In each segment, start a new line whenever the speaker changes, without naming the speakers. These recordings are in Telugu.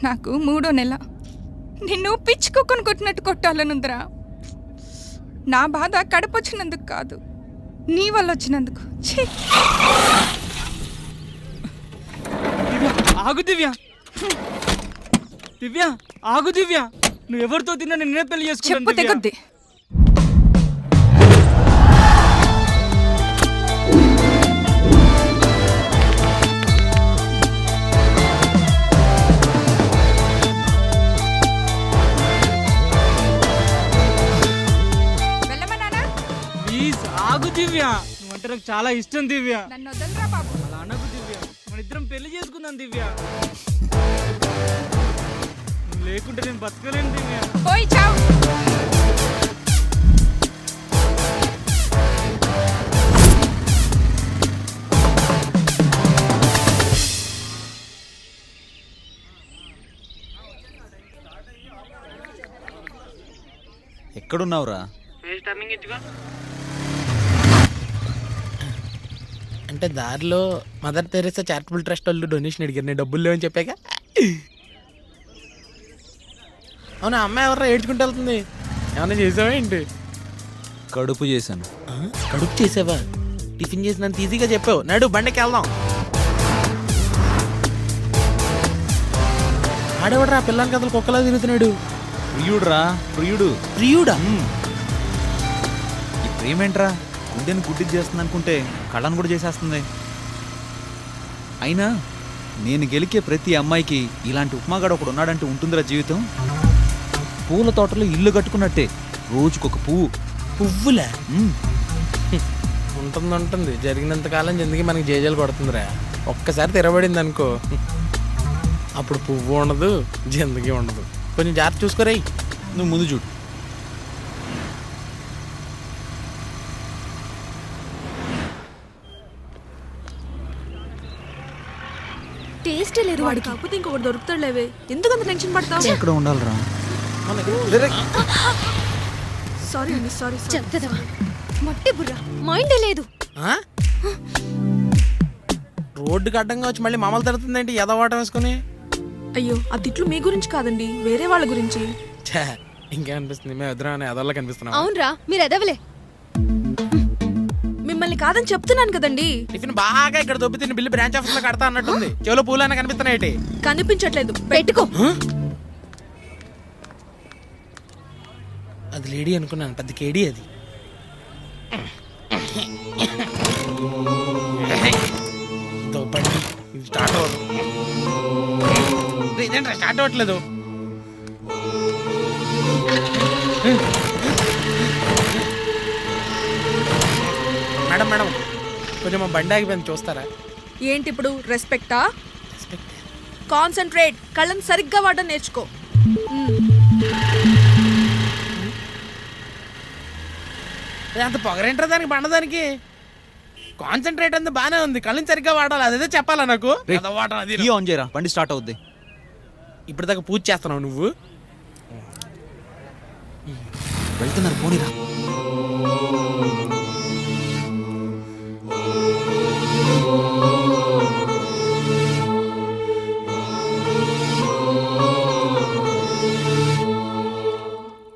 నాకు 3వ నెల. నిన్ను పిచ్చుకోకొని కొట్టినట్టు కొట్టాలనుందిరా. నా బాధ కడపొచ్చినందుకు కాదు, నీ వల్ల వచ్చినందుకు. ఛీ!
ఆగు దివ్య, దివ్య ఆగు దివ్య. నువ్వు ఎవరితో తిన్నా నిన్నే పెళ్లి చేసుకున్నాను.
చెప్పు తెగొద్ది.
ప్లీజ్ ఆగు దివ్య, నువ్వంటే నాకు చాలా ఇష్టం దివ్య.
నన్ను వదలరా బాబు.
అలా అనకు దివ్య, మన ఇద్దరం పెళ్లి చేసుకుందాం దివ్య. నువ్వు లేకుంటే నేను బతకలేను దివ్య.
పోయి చావు.
ఎక్కడున్నావురా?
అంటే దారిలో మదర్ తెరెసా చారిటబుల్ ట్రస్ట్ వాళ్ళు డొనేషన్ అడిగారు, నేను డబ్బులు లేవని చెప్పాక. అవునా, అమ్మాయి ఎవరు ఏడ్చుకుంటూ వెళ్తుంది? ఏమన్నా చేసావా ఏంటి?
కడుపు చేశాను.
కడుపు చేసావా? టిఫిన్ చేసినంత ఈజీగా చెప్పావు. నాడు బండికి వెళ్దాం. ఆడేవాడు రా పిల్లలకి అసలు కుక్కలా తిరుగుతున్నాడు.
ప్రియుడురా, ప్రియుడు.
ప్రియుడా?
ఈ ప్రేమేంట్రా, గుండెని గుడ్డికి చేస్తుంది అనుకుంటే కళ్ళను కూడా చేసేస్తుంది. అయినా నేను గెలికే ప్రతి అమ్మాయికి ఇలాంటి ఉప్మాగాడు ఒకడు ఉన్నాడంటే ఉంటుందిరా జీవితం. పూల తోటలో ఇల్లు కట్టుకున్నట్టే, రోజుకొక పువ్వు.
పువ్వులే ఉంటుంది. జరిగినంత కాలం జిందగీ మనకి జేజాలు కొడుతుందిరా. ఒక్కసారి తెరబడింది అనుకో, అప్పుడు పువ్వు ఉండదు, జిందగీ ఉండదు. కొంచెం జాగ్రత్త చూసుకోరే.
నువ్వు ముందు చూడు.
టేస్ట్ లేదు వాడికి. కాకపోతే ఇంకొకటి దొరుకుతాడులేవే. ఎందుకు అంత టెన్షన్ పడతావు?
ఎక్కడ ఉండాలిరా?
సారీ అండి, సారీ. చెప్తావా? మట్టి బుర్ర, మైండే లేదు.
రోడ్డుకి అడ్డంగా వచ్చి మళ్ళీ మామూలు తడుతుందేంటి ఎదవాటం వేసుకుని?
అయ్యో, ఆ తిట్లు మీ గురించి కాదండి, వేరే వాళ్ళ గురించి.
ఇంకేమనిపిస్తుంది, మేము ఎదురు ఎదవల్లా కనిపిస్తున్నాం.
అవునరా, మీరు ఎదవలే. మిమ్మల్ని కాదని చెప్తున్నాను కదండి.
టిఫిన్ బాగా ఇక్కడ దొబ్బి తిని బిల్లు బ్రాంచ్ ఆఫీస్ లో కడతా అన్నట్టుంది. చెవులో పూలైనా కనిపిస్తున్నాయి.
కనిపించట్లేదు, పెట్టుకో.
అది లేడీ అనుకున్నాను, పెద్ద కేడీ అది. స్టార్ట్ అవ్వదు, స్టార్ట్ అవ్వట్లేదు. మేడం మేడం, కొంచెం మా బండి ఆగిపోయింది, చూస్తారా?
ఏంటి ఇప్పుడు రెస్పెక్టా? కాన్సంట్రేట్, కళ్ళని సరిగ్గా వాడడం నేర్చుకో.
అంత పొగరేంటారా దానికి, బండదానికి? కాన్సన్ట్రేట్ అంతా బానే ఉంది, కళ్ళని సరిగ్గా వాడాలి, అదేదో చెప్పాలా నాకు?
ఆన్ చేయరా, బండి స్టార్ట్ అవుద్ది.
ఇప్పుడు దాకా పూజ చేస్తున్నావు నువ్వు.
వెళ్తున్నారు, పోనీరా.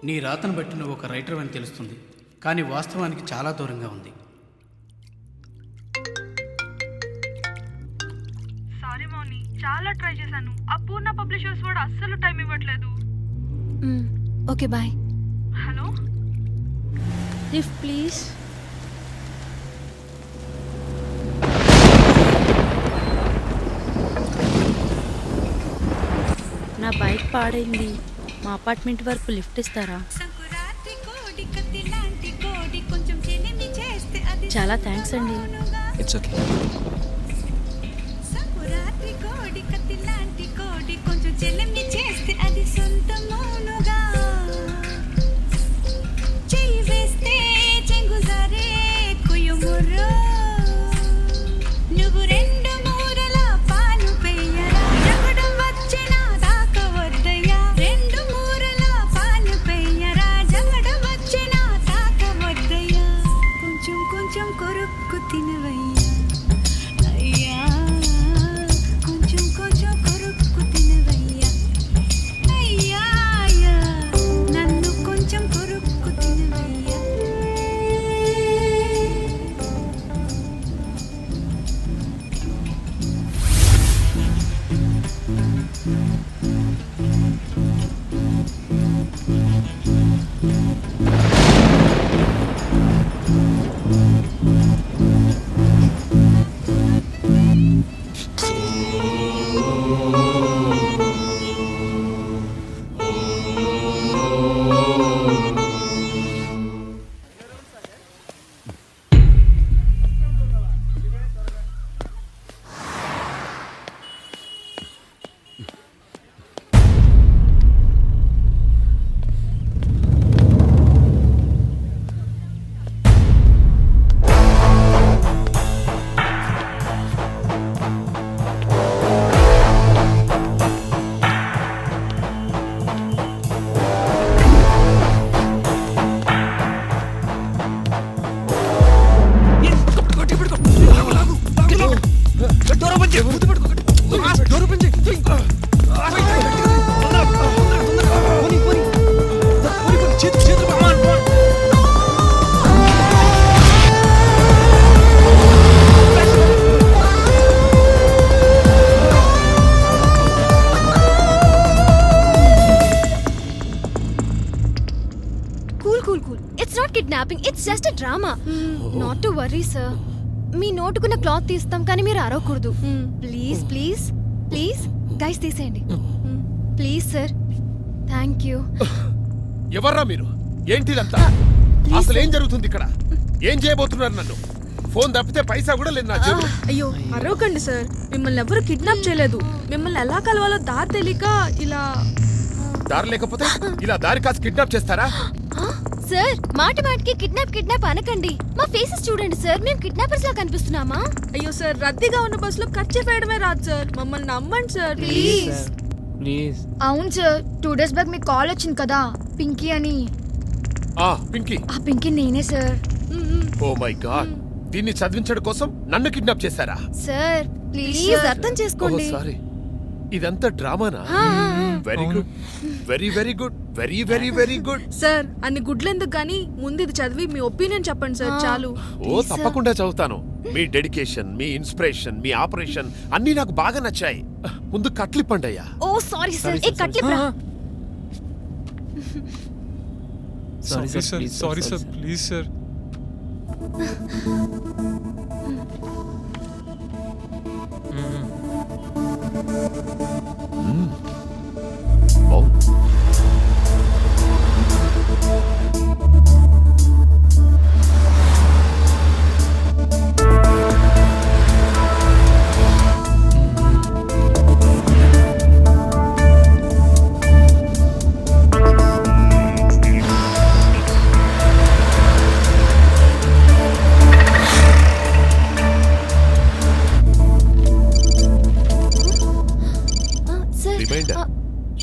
నీ రాతను బట్టి నువ్వు ఒక రైటర్ అని తెలుస్తుంది, కానీ వాస్తవానికి చాలా దూరంగా ఉంది.
సారీ మౌని, చాలా ట్రై చేశాను. ఆ పూర్ణ పబ్లిషర్స్ వాడు అస్సలు టైం ఇవ్వట్లేదు.
Okay bye.
Hello,
lift please.
నా బైక్ పాడైంది, మా అపార్ట్మెంట్ వరకు లిఫ్ట్ ఇస్తారా? చాలా థ్యాంక్స్ అండి.
It's okay.
Drama. Not to worry sir. మీ నోటుకున్న క్లాత్ తీస్తాం కానీ మీరు అరవకూడదు. ప్లీజ్ ప్లీజ్ ప్లీజ్ గైస్ తీసేయండి ప్లీజ్ సార్. Thank you.
ఎవర్రా మీరు? ఏంటిదంతా? అసలు ఏం జరుగుతుంది ఇక్కడ? ఏం చేయబోతున్నారు? నన్ను ఫోన్ తప్పితే పైసా కూడా లేదు నా జేబులో.
అయ్యో అరవకండి సార్, మిమ్మల్ని ఎవరు కిడ్నాప్ చేయలేదు. మిమ్మల్ని ఎలా కలవాలో దారి తెలియక ఇలా.
దారి లేకపోతే ఇలా దారి కాసి కిడ్నాప్ చేస్తారా?
సార్ మాటి మాటికి కిడ్నాప్ అనకండి. మా ఫేసెస్ చూడండి సార్, మేము కిడ్నాపర్స్ లా కనిపిస్తున్నామా?
అయ్యో సార్, రద్దీగా ఉన్న బస్సులో ఖర్చు వేయడమే రాదు సార్. మమ్మల్ని నమ్మండి సార్ ప్లీజ్.
ప్లీజ్.
అవును సార్, 2 days బ్యాక్ మీకు కాల్ వచ్చింది కదా, పింకీ అని.
పింకీ?
ఆ పింకీ నేనే సార్.
ఓ మై గాడ్, దీన్ని చదివించడం కోసం నన్ను కిడ్నాప్ చేశారా?
సార్ ప్లీజ్ అర్థం చేసుకోండి.
సారీ, ఇదంతా డ్రామానా? Very good, very very good, very very very good.
Sir అన్ని గుడ్లు ఎందుకు గానీ ముందు ఇది చదివి మీ ఒపీనియన్ చెప్పండి సార్ చాలు.
ఓ తప్పకుండా చదువుతాను. మీ డెడికేషన్, మీ ఇన్స్పిరేషన్, మీ ఆపరేషన్ అన్నీ నాకు బాగా నచ్చాయి. ముందు కట్లిప్పండి అయ్యా.
ఓ సారీ సార్, ఏ కట్లిప్రా.
Sorry sir, please sir.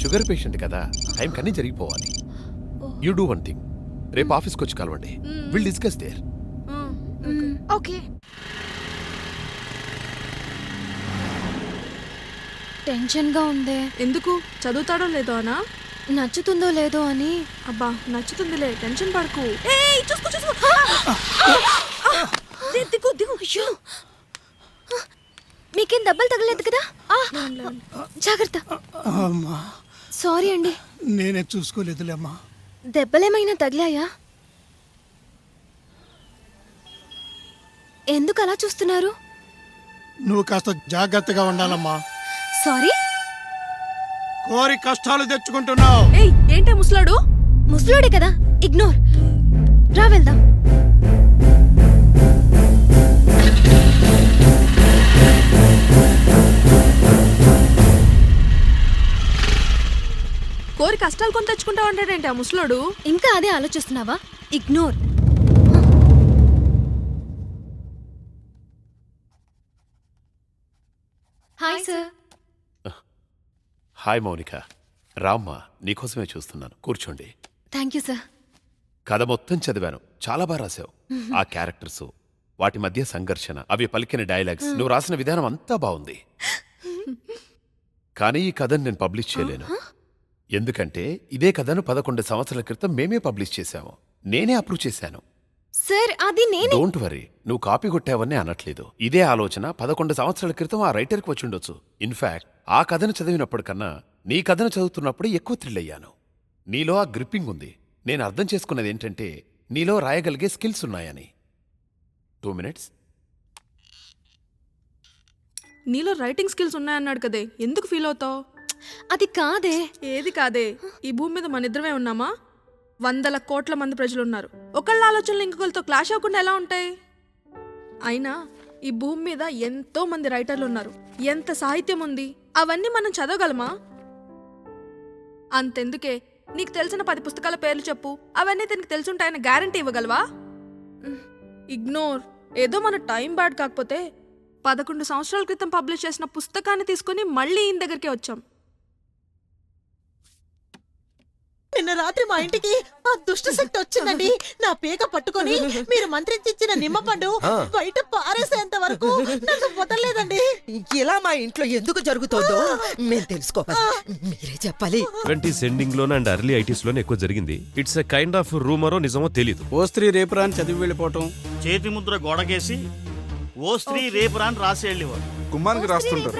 Sugar patient కదా, టైం కన్నీ జరిగిపోవాలి. యూ డూ వన్ థింగ్, రేపు ఆఫీస్కి వచ్చి కలవండి. Will discuss there.
Okay. Tension గా ఉంది.
ఎందుకు? చదువుతాడో లేదో అనా?
నచ్చుతుందో లేదో అని.
అబ్బా నచ్చుతుందిలే, టెన్షన్ పడకు. చూసుకో చూసుకో. దిగు దిగు.
మీకేం దెబ్బలు తగలేదు కదా? జాగ్రత్త. సారీ అండి,
నేనే చూసుకోలేదులేమ్మా.
దెబ్బలేమైనా తగిలాయా? ఎందుకు అలా చూస్తున్నారు?
నువ్వు కాస్త జాగ్రత్తగా ఉండాలమ్మా.
సారీ.
కోరి కష్టాలు తెచ్చుకుంటున్నావు.
ఏంటే ముసలాడు?
ముసలోడే కదా, ఇగ్నోర్. రా వెళ్దాం.
కోరి కష్టాలు కొని తెచ్చుకుంటా ఉంటాడేంటి ఆ ముసలోడు?
ఇంకా అదే ఆలోచిస్తున్నావా? Ignore. Hi sir.
Hi Mounika. రామ్మా, నీకోసమే చూస్తున్నాను. కూర్చోండి.
Thank you sir.
కథ మొత్తం చదివాను, చాలా బాగా రాసావు. ఆ క్యారెక్టర్స్, వాటి మధ్య సంఘర్షణ, అవి పలికిన డైలాగ్స్, నువ్వు రాసిన విధానం అంతా బాగుంది. కానీ ఈ కథను నేను పబ్లిష్ చేయలేను. ఎందుకంటే ఇదే కథను 11 సంవత్సరాల క్రితం మేమే పబ్లిష్ చేశాము. నేనే అప్రూవ్ చేశాను.
సార్ అది నేను.
డోంట్ వరీ, నువ్వు కాపీ కొట్టావని అనట్లేదు. ఇదే ఆలోచన 11 సంవత్సరాల క్రితం ఆ రైటర్కి వచ్చి ఉండొచ్చు. ఇన్ఫాక్ట్ ఆ కథను చదివినప్పటికన్నా నీ కథను చదువుతున్నప్పుడు ఎక్కువ థ్రిల్ అయ్యాను. నీలో ఆ గ్రిప్పింగ్ ఉంది. నేను అర్థం చేసుకున్నది ఏంటంటే నీలో రాయగలిగే స్కిల్స్ ఉన్నాయని. 2 minutes.
నీలో రైటింగ్ స్కిల్స్ ఉన్నాయన్నాడు కదే, ఎందుకు ఫీల్ అవుతావు?
అది కాదే.
ఏది కాదే? ఈ భూమి మీద మన ఇద్దరమే ఉన్నామా? 100 కోట్ల మంది ప్రజలు ఉన్నారు. ఒకళ్ళ ఆలోచనలు ఇంకొకరితో క్లాష్ అవ్వకుండా ఎలా ఉంటాయి? అయినా ఈ భూమి మీద ఎంతో మంది రైటర్లు ఉన్నారు. ఎంత సాహిత్యం ఉంది, అవన్నీ మనం చదవగలమా? అంతెందుకే, నీకు తెలిసిన 10 పుస్తకాల పేర్లు చెప్పు, అవన్నీ తనకి తెలుసుంటాయని గ్యారంటీ ఇవ్వగలవా? ఇగ్నోర్. ఏదో మన టైం బ్యాడ్ కాకపోతే 11 సంవత్సరాల క్రితం పబ్లిష్ చేసిన పుస్తకాన్ని తీసుకుని మళ్ళీ ఈయన దగ్గరికి వచ్చాం.
నిన్న రాత్రి మా ఇంటికి ఆ దుష్ట శక్తి వచ్చిందండి. నా పీక పట్టుకొని మీరు మంత్రించిన నిమ్మపండు బయట పారేసేంత వరకు నాకు వదలలేదండి.
ఇలా మా ఇంట్లో ఎందుకు జరుగుతుందో మేము తెలుసుకోవాలి, మీరే చెప్పాలి.
20s ఎండింగ్ లోనే అండ్ ఎర్లీ 80s లోనే ఎక్కువ జరిగింది. ఇట్స్ ఎ కైండ్ ఆఫ్ రూమరో నిజమో తెలీదు.
ఓ స్త్రీ రేపురా అని చదివి వెళ్ళిపోవటం,
చేతి ముద్ర గోడకేసి ఓ స్త్రీ రేపురా అని రాసి వెళ్ళేవాడు.
గుమ్మానికి రాస్తుంటారు.